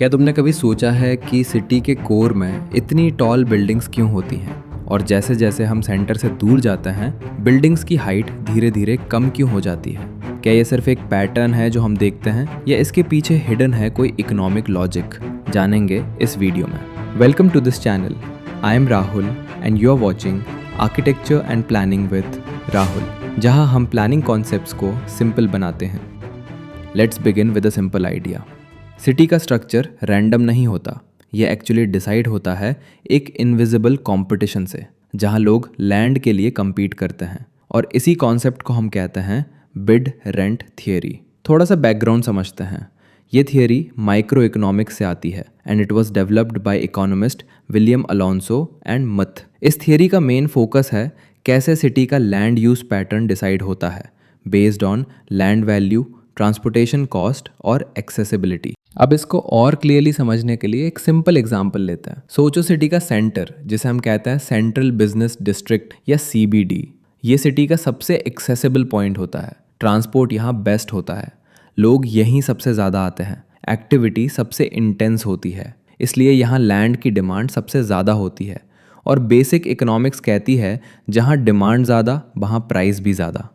क्या तुमने कभी सोचा है कि सिटी के कोर में इतनी टॉल बिल्डिंग्स क्यों होती हैं? और जैसे जैसे हम सेंटर से दूर जाते हैं बिल्डिंग्स की हाइट धीरे धीरे कम क्यों हो जाती है? क्या ये सिर्फ एक पैटर्न है जो हम देखते हैं या इसके पीछे हिडन है कोई इकोनॉमिक लॉजिक? जानेंगे इस वीडियो में। Welcome to this channel. I am Rahul and you are watching architecture and planning with Rahul, जहां हम प्लानिंग कॉन्सेप्ट्स को सिंपल बनाते हैं। Let's begin with a simple idea. City का स्ट्रक्चर रैंडम नहीं होता, यह एक्चुअली डिसाइड होता है एक इनविजिबल कंपटीशन से, जहां लोग लैंड के लिए compete करते हैं। और इसी कॉन्सेप्ट को हम कहते हैं बिड रेंट थियरी। थोड़ा सा बैकग्राउंड समझते हैं। ये थियरी माइक्रो इकोनॉमिक्स से आती है and it was developed by economist William Alonso and मथ। इस थियरी का मेन फोकस है कैसे सिटी का लैंड यूज पैटर्न डिसाइड होता है based on land value, transportation cost और एक्सेसिबिलिटी। अब इसको और क्लियरली समझने के लिए एक सिंपल एग्जांपल लेते हैं। सोचो सिटी का सेंटर, जिसे हम कहते हैं सेंट्रल बिजनेस डिस्ट्रिक्ट या CBD। ये सिटी का सबसे एक्सेसिबल पॉइंट होता है। ट्रांसपोर्ट यहाँ बेस्ट होता है, लोग यहीं सबसे ज़्यादा आते हैं, एक्टिविटी सबसे इंटेंस होती है, इसलिए यहाँ लैंड की डिमांड सबसे ज़्यादा होती है। और बेसिक इकोनॉमिक्स कहती है जहाँ डिमांड ज़्यादा वहाँ प्राइस भी ज़्यादा।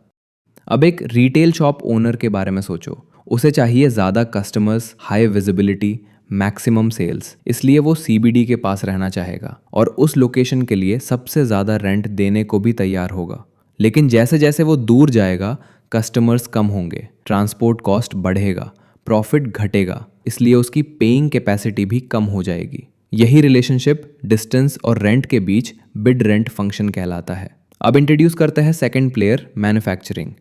अब एक रिटेल शॉप ओनर के बारे में सोचो। उसे चाहिए ज़्यादा customers, high visibility, maximum sales, इसलिए वो CBD के पास रहना चाहेगा और उस लोकेशन के लिए सबसे ज़्यादा रेंट देने को भी तैयार होगा। लेकिन जैसे जैसे वो दूर जाएगा कस्टमर्स कम होंगे, ट्रांसपोर्ट कॉस्ट बढ़ेगा, प्रॉफिट घटेगा, इसलिए उसकी पेइंग कैपेसिटी भी कम हो जाएगी। यही रिलेशनशिप डिस्टेंस और रेंट के बीच बिड रेंट फंक्शन कहलाता है। अब इंट्रोड्यूस करते हैं सेकेंड प्लेयर, मैन्युफैक्चरिंग।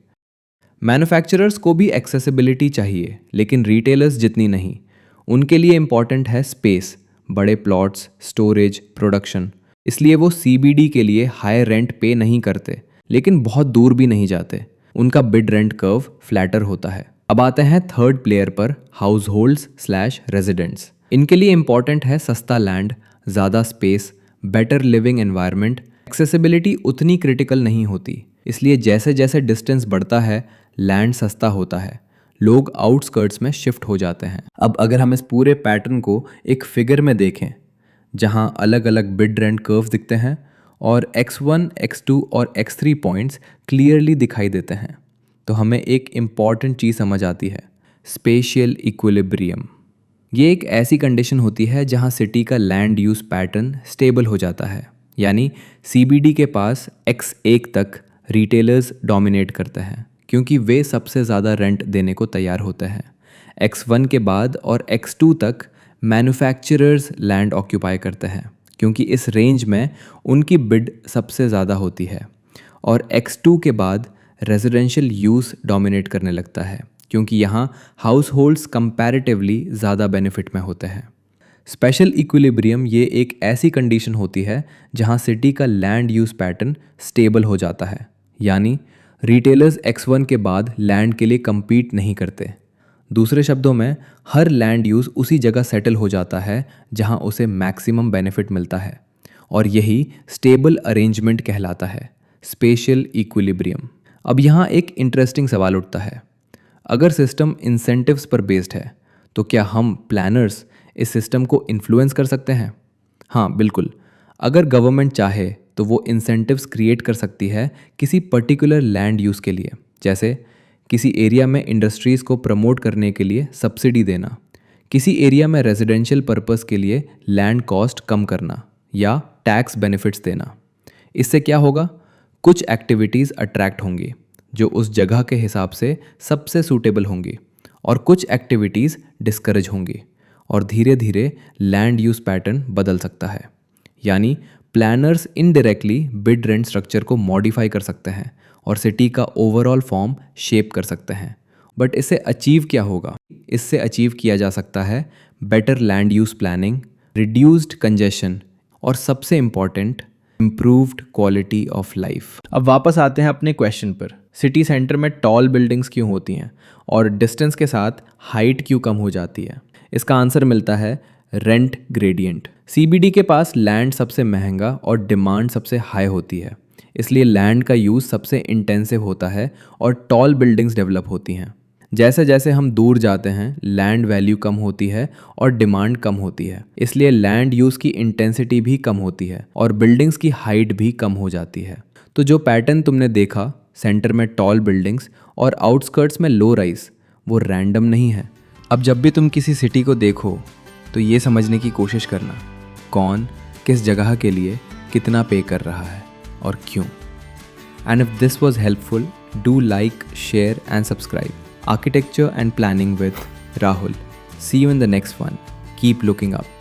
मैन्युफैक्चरर्स को भी एक्सेसिबिलिटी चाहिए, लेकिन रिटेलर्स जितनी नहीं। उनके लिए इम्पॉर्टेंट है स्पेस, बड़े प्लॉट्स, स्टोरेज, प्रोडक्शन। इसलिए वो CBD के लिए हाई रेंट पे नहीं करते, लेकिन बहुत दूर भी नहीं जाते। उनका बिड रेंट कर्व फ्लैटर होता है। अब आते हैं थर्ड प्लेयर पर, हाउस होल्ड्स स्लैश रेजिडेंट्स। इनके लिए इम्पॉर्टेंट है सस्ता लैंड, ज़्यादा space, better living environment. Accessibility उतनी क्रिटिकल नहीं होती, इसलिए जैसे जैसे डिस्टेंस बढ़ता है लैंड सस्ता होता है, लोग आउटस्कर्ट्स में शिफ्ट हो जाते हैं। अब अगर हम इस पूरे पैटर्न को एक फिगर में देखें जहां अलग अलग बिड रेंट कर्व दिखते हैं और X1, X2 और X3 पॉइंट्स क्लियरली दिखाई देते हैं, तो हमें एक इम्पॉर्टेंट चीज़ समझ आती है, स्पेशियल इक्विलिब्रियम। ये एक ऐसी कंडीशन होती है जहां सिटी का लैंड यूज पैटर्न स्टेबल हो जाता है, यानी CBD के पास X1 तक रिटेलर्स डोमिनेट करते हैं क्योंकि वे सबसे ज़्यादा रेंट देने को तैयार होते हैं। X1 के बाद और X2 तक मैन्युफैक्चरर्स लैंड ऑक्यूपाई करते हैं क्योंकि इस रेंज में उनकी बिड सबसे ज़्यादा होती है। और X2 के बाद रेजिडेंशियल यूज़ डोमिनेट करने लगता है क्योंकि यहाँ हाउस होल्ड्स कंपैरेटिवली ज़्यादा बेनिफिट में होते हैं। स्पेशल इक्विलिब्रियम ये एक ऐसी कंडीशन होती है जहाँ सिटी का लैंड यूज़ पैटर्न स्टेबल हो जाता है, यानी रिटेलर्स X1 के बाद लैंड के लिए compete नहीं करते। दूसरे शब्दों में हर लैंड यूज़ उसी जगह सेटल हो जाता है जहां उसे मैक्सिमम बेनिफिट मिलता है, और यही स्टेबल अरेंजमेंट कहलाता है, स्पेशियल इक्विलिब्रियम। अब यहाँ एक इंटरेस्टिंग सवाल उठता है, अगर सिस्टम इंसेंटिव्स पर बेस्ड है तो क्या हम प्लानर्स इस सिस्टम को इन्फ्लुएंस कर सकते हैं? हाँ बिल्कुल। अगर गवर्नमेंट चाहे तो वो इंसेंटिव्स क्रिएट कर सकती है किसी पर्टिकुलर लैंड यूज़ के लिए, जैसे किसी एरिया में इंडस्ट्रीज़ को प्रमोट करने के लिए सब्सिडी देना, किसी एरिया में रेजिडेंशियल पर्पस के लिए लैंड कॉस्ट कम करना या टैक्स बेनिफिट्स देना। इससे क्या होगा, कुछ एक्टिविटीज़ अट्रैक्ट होंगी जो उस जगह के हिसाब से सबसे सूटेबल होंगी और कुछ एक्टिविटीज़ डिस्करेज होंगी, और धीरे धीरे लैंड यूज़ पैटर्न बदल सकता है। यानी planners indirectly bid rent structure को मॉडिफाई कर सकते हैं और सिटी का ओवरऑल फॉर्म शेप कर सकते हैं। बट इससे अचीव क्या होगा? इससे अचीव किया जा सकता है better land use planning, reduced congestion और सबसे important improved quality of life. अब वापस आते हैं अपने क्वेश्चन पर, सिटी सेंटर में टॉल बिल्डिंग्स क्यों होती हैं और डिस्टेंस के साथ हाइट क्यों कम हो जाती है? इसका आंसर मिलता है रेंट ग्रेडियंट। CBD के पास लैंड सबसे महंगा और डिमांड सबसे हाई होती है, इसलिए लैंड का यूज़ सबसे इंटेंसिव होता है और टॉल बिल्डिंग्स डेवलप होती हैं। जैसे जैसे हम दूर जाते हैं लैंड वैल्यू कम होती है और डिमांड कम होती है, इसलिए लैंड यूज़ की इंटेंसिटी भी कम होती है और बिल्डिंग्स की हाइट भी कम हो जाती है। तो जो पैटर्न तुमने देखा, सेंटर में टॉल बिल्डिंग्स और आउटस्कर्ट्स में लो राइज, वो रैंडम नहीं है। अब जब भी तुम किसी सिटी को देखो तो ये समझने की कोशिश करना, कौन किस जगह के लिए कितना पे कर रहा है और क्यों। And if this was helpful, do like, share and subscribe. Architecture and Planning with Rahul. See you in the next one. Keep looking up.